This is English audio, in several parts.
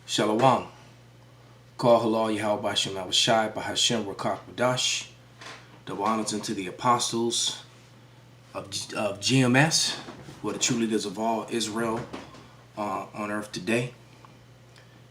Shalom. Call halal Yahweh Bashem Abishai Bahashem Rakak Badash. Double honors unto the apostles of GMS, who are the true leaders of all Israel on earth today.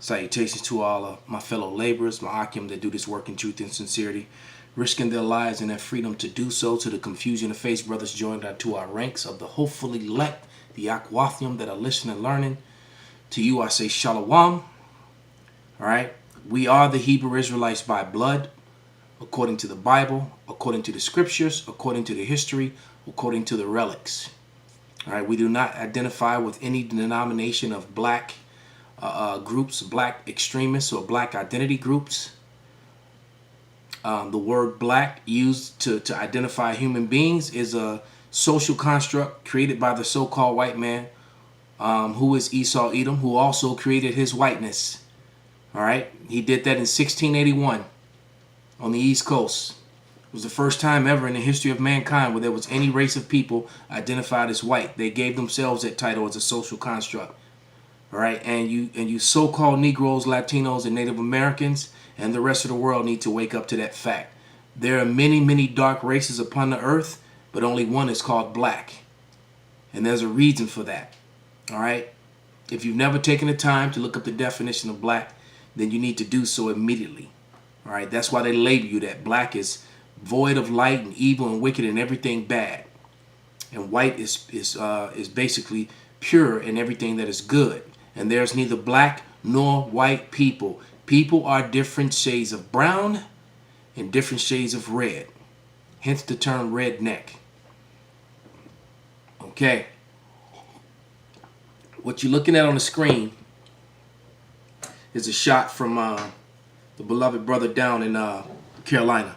Salutations to all of my fellow laborers, MALCHAAMAH, that do this work in truth and sincerity, risking their lives and their freedom to do so. To the confusion of faith brothers joined to our ranks of the hopefully elect, the Akwathium that are listening and learning. To you I say Shalom. All right, we are the Hebrew Israelites by blood, according to the Bible, according to the scriptures, according to the history, according to the relics. All right, we do not identify with any denomination of black groups, black extremists, or black identity groups. The word black used to identify human beings is a social construct created by the so-called white man, who is Esau Edom, who also created his whiteness. All right, he did that in 1681 on the East Coast. It was the first time ever in the history of mankind where there was any race of people identified as white. They gave themselves that title as a social construct. All right, and you so-called Negroes, Latinos, and Native Americans and the rest of the world need to wake up to that fact. There are many, many dark races upon the earth, but only one is called black. And there's a reason for that. All right, if you've never taken the time to look up the definition of black, then you need to do so immediately. All right, that's why they label you that. Black is void of light and evil and wicked and everything bad, and white is basically pure and everything that is good. And there's neither black nor white people. People are different shades of brown and different shades of red. Hence the term redneck. Okay. What you're looking at on the screen is a shot from the beloved brother down in Carolina.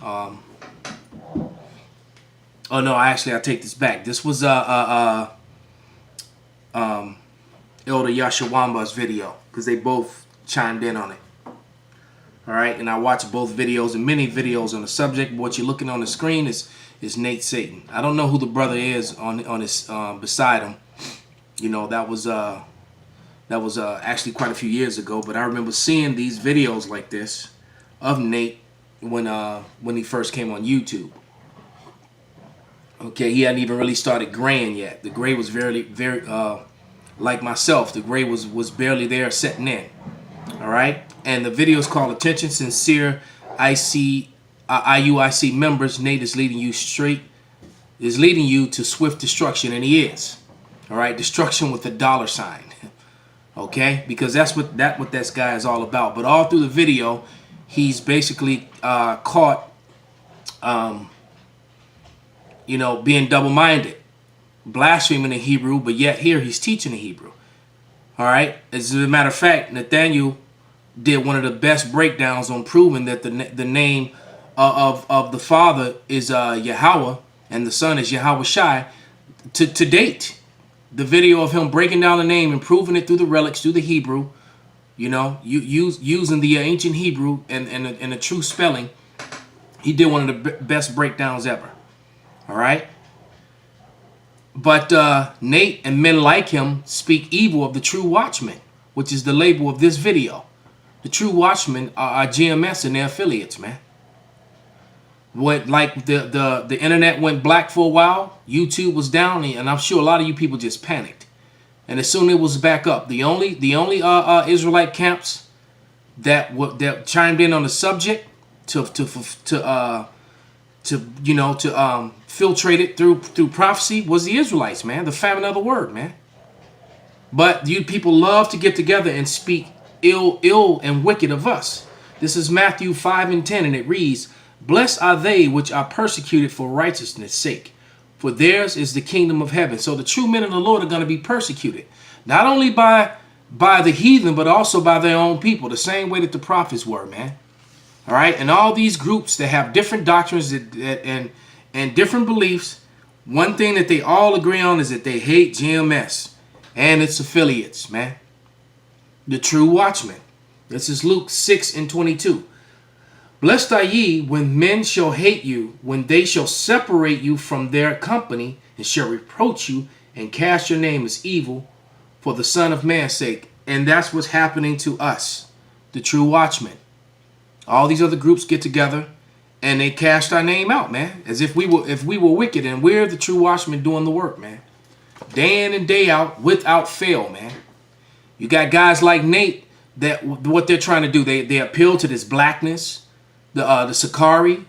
Oh no, I take this back. This was Elder Yashawamba's video, because they both chimed in on it. All right, and I watched both videos and many videos on the subject. But what you're looking on the screen is Nate Satan. I don't know who the brother is on his beside him. You know, that was actually quite a few years ago, but I remember seeing these videos like this of Nate when he first came on YouTube. Okay, he hadn't even really started graying yet. The gray was very like myself. The gray was barely there, setting in. All right, and the video is called "Attention, Sincere IUIC members. Nate is leading you to swift destruction," and he is. All right, destruction with a $sign. Okay, because that's what this guy is all about. But all through the video, he's basically caught, you know, being double-minded, blaspheming in Hebrew, but yet here he's teaching in Hebrew. All right, as a matter of fact, Nathaniel did one of the best breakdowns on proving that the name of the Father is Yahweh and the Son is Yahweh Shai to date. The video of him breaking down the name and proving it through the relics, through the Hebrew, you know, using the ancient Hebrew and the true spelling. He did one of the best breakdowns ever. All right. But Nate and men like him speak evil of the true watchmen, which is the label of this video. The true watchmen are GMS and their affiliates, man. Like the internet went black for a while, YouTube was down, and I'm sure a lot of you people just panicked. And as soon as it was back up, the only Israelite camps that chimed in on the subject to filtrate it through prophecy was the Israelites, man. The famine of the word, man. But you people love to get together and speak ill and wicked of us. This is Matthew 5:10, and it reads, "Blessed are they which are persecuted for righteousness' sake, for theirs is the kingdom of heaven." So the true men of the Lord are going to be persecuted, not only by the heathen, but also by their own people, the same way that the prophets were, man. All right, and all these groups that have different doctrines and different beliefs, one thing that they all agree on is that they hate GMS and its affiliates, man. The true watchmen. This is Luke 6:22. "Blessed are ye when men shall hate you, when they shall separate you from their company, and shall reproach you, and cast your name as evil for the Son of Man's sake." And that's what's happening to us, the true watchmen. All these other groups get together and they cast our name out, man, as if we were wicked, and we're the true watchmen doing the work, man. Day in and day out, without fail, man. You got guys like Nate that what they're trying to do, they appeal to this blackness, the Sakari.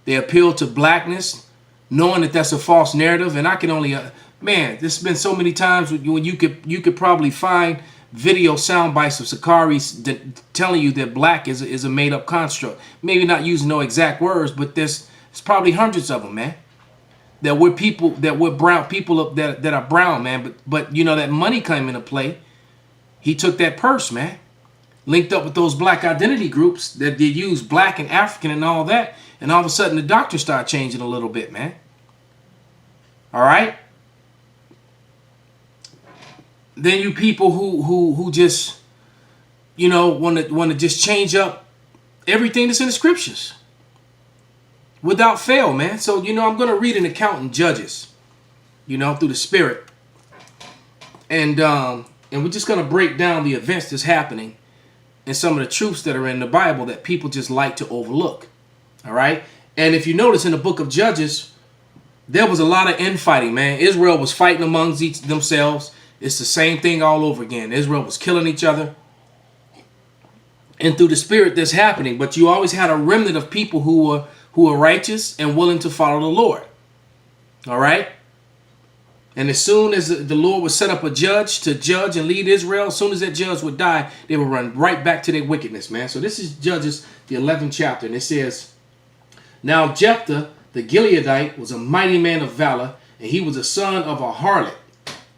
They appeal to blackness, knowing that that's a false narrative. And I can only, man, there's been so many times when you could probably find video sound bites of Sakaris telling you that black is a made up construct. Maybe not using no exact words, but there's probably hundreds of them, man. That we're people, that we're brown people that are brown, man. But you know that money came into play. He took that purse, man. Linked up with those black identity groups that they use black and African and all that. And all of a sudden the doctors start changing a little bit, man. All right. Then you people who just, you know, want to just change up everything that's in the scriptures without fail, man. So, you know, I'm going to read an account in Judges, you know, through the Spirit. And we're just going to break down the events that's happening and some of the truths that are in the Bible that people just like to overlook. All right. And if you notice in the book of Judges, there was a lot of infighting, man. Israel was fighting amongst themselves. It's the same thing all over again. Israel was killing each other. And through the Spirit that's happening. But you always had a remnant of people who were righteous and willing to follow the Lord. All right. And as soon as the Lord would set up a judge to judge and lead Israel, as soon as that judge would die, they would run right back to their wickedness, man. So this is Judges, the 11th chapter. And it says, now Jephthah, the Gileadite, was a mighty man of valor, and he was a son of a harlot.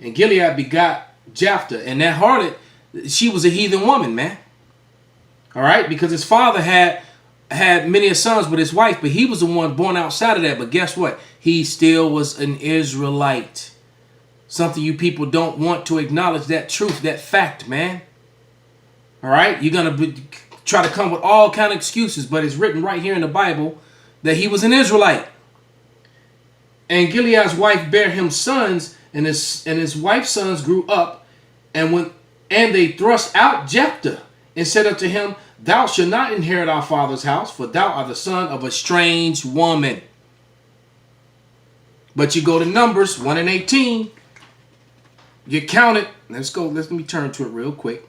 And Gilead begot Jephthah. And that harlot, she was a heathen woman, man. All right? Because his father had many sons with his wife, but he was the one born outside of that. But guess what? He still was an Israelite. Something you people don't want to acknowledge, that truth, that fact, man. All right? You're going to try to come with all kind of excuses, but it's written right here in the Bible that he was an Israelite. And Gilead's wife bare him sons, and his wife's sons grew up, and they thrust out Jephthah, and said unto him, thou shalt not inherit our father's house, for thou art the son of a strange woman. But you go to Numbers 1 and 18. You count it. Let's go. Let me turn to it real quick.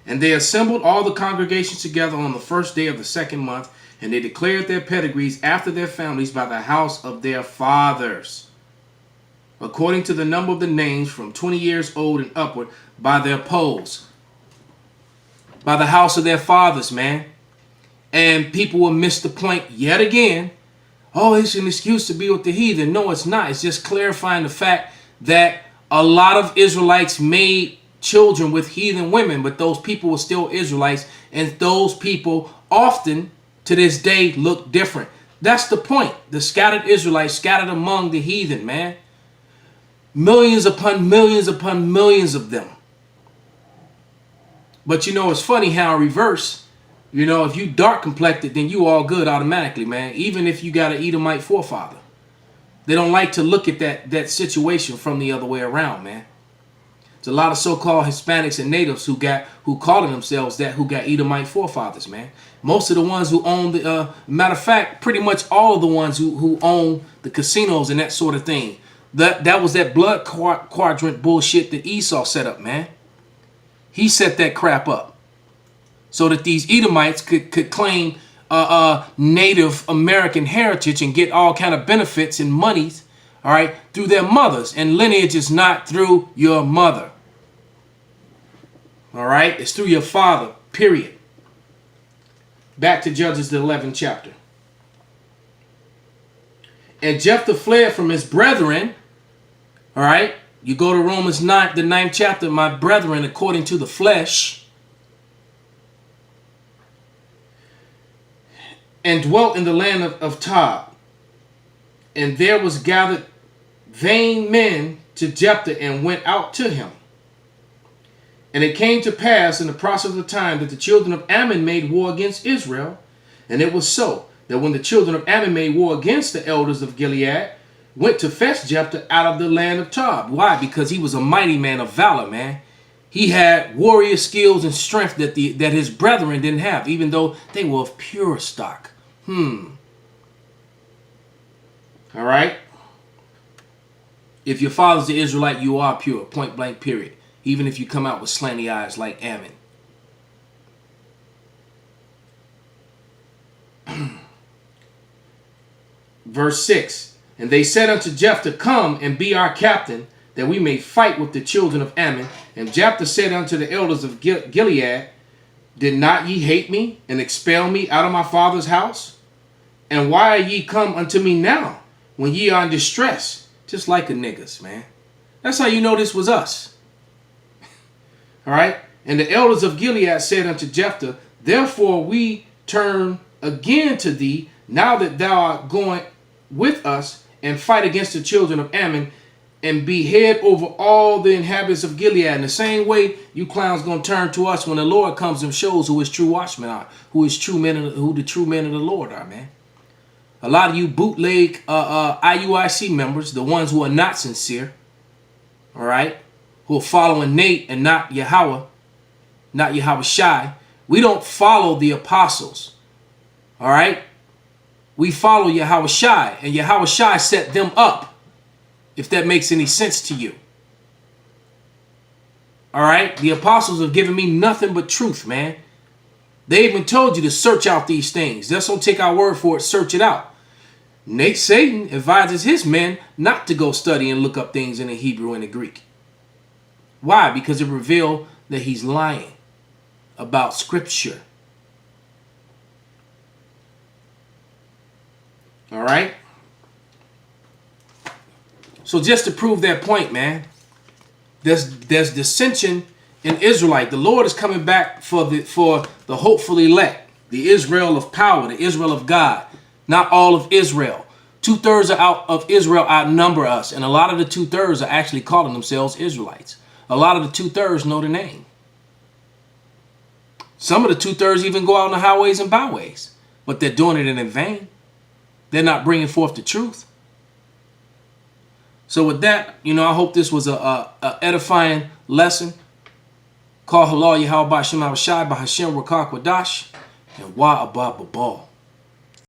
And they assembled all the congregations together on the first day of the second month, and they declared their pedigrees after their families by the house of their fathers, according to the number of the names from 20 years old and upward, by their polls. By the house of their fathers, man. And people will miss the point yet again. Oh, it's an excuse to be with the heathen. No, it's not. It's just clarifying the fact that a lot of Israelites made children with heathen women, but those people were still Israelites, and those people often to this day look different. That's the point. The scattered Israelites scattered among the heathen, man. Millions upon millions upon millions of them. But you know, it's funny how in reverse, you know, if you dark complected, then you all good automatically, man. Even if you got an Edomite forefather. They don't like to look at that situation from the other way around, man. There's a lot of so-called Hispanics and natives who calling themselves that, who got Edomite forefathers, man. Most of the ones who own the, matter of fact, pretty much all of the ones who own the casinos and that sort of thing. That was that blood quadrant bullshit that Esau set up, man. He set that crap up so that these Edomites could claim Native American heritage and get all kind of benefits and monies, all right, through their mothers. And lineage is not through your mother. All right, it's through your father, period. Back to Judges, the 11th chapter. And Jephthah fled from his brethren. All right, you go to Romans 9, the 9th chapter, my brethren, according to the flesh, and dwelt in the land of Tob. And there was gathered vain men to Jephthah, and went out to him. And it came to pass in the process of time that the children of Ammon made war against Israel. And it was so that when the children of Ammon made war against the elders of Gilead, went to fetch Jephthah out of the land of Tob. Why? Because he was a mighty man of valor, man. He had warrior skills and strength that his brethren didn't have, even though they were of pure stock. All right? If your father's the Israelite, you are pure. Point blank, period. Even if you come out with slanty eyes like Ammon. Verse 6. And they said unto Jephthah, Come and be our captain, that we may fight with the children of Ammon. And Jephthah said unto the elders of Gilead, Did not ye hate me, and expel me out of my father's house? And why are ye come unto me now, when ye are in distress? Just like the niggas, man. That's how you know this was us. All right? And the elders of Gilead said unto Jephthah, Therefore we turn again to thee, now that thou art going with us, and fight against the children of Ammon, and be head over all the inhabitants of Gilead. In the same way, you clowns gonna turn to us when the Lord comes and shows who his true watchmen are, who the true men of the Lord are, man. A lot of you bootleg IUIC members, the ones who are not sincere, all right, who are following Nate and not Yahweh, not Yahweh Shai. We don't follow the apostles, all right? We follow Yahweh Shai, and Yahweh Shai set them up, if that makes any sense to you. All right? The apostles have given me nothing but truth, man. They even told you to search out these things. Just don't take our word for it. Search it out. Satan advises his men not to go study and look up things in the Hebrew and the Greek. Why? Because it revealed that he's lying about Scripture. All right? So just to prove that point, man, there's dissension in Israelite. The Lord is coming back for the hopeful elect, the Israel of power, the Israel of God, not all of Israel. 2/3 of Israel outnumber us, and a lot of the 2/3 are actually calling themselves Israelites. A lot of the 2/3 know the name. Some of the 2/3 even go out on the highways and byways, but they're doing it in vain. They're not bringing forth the truth. So with that, I hope this was a edifying lesson. Call halal Yahweh Ba'Shem Shai Ba'Hashem Rakak Wadash and Wa Abba Babal.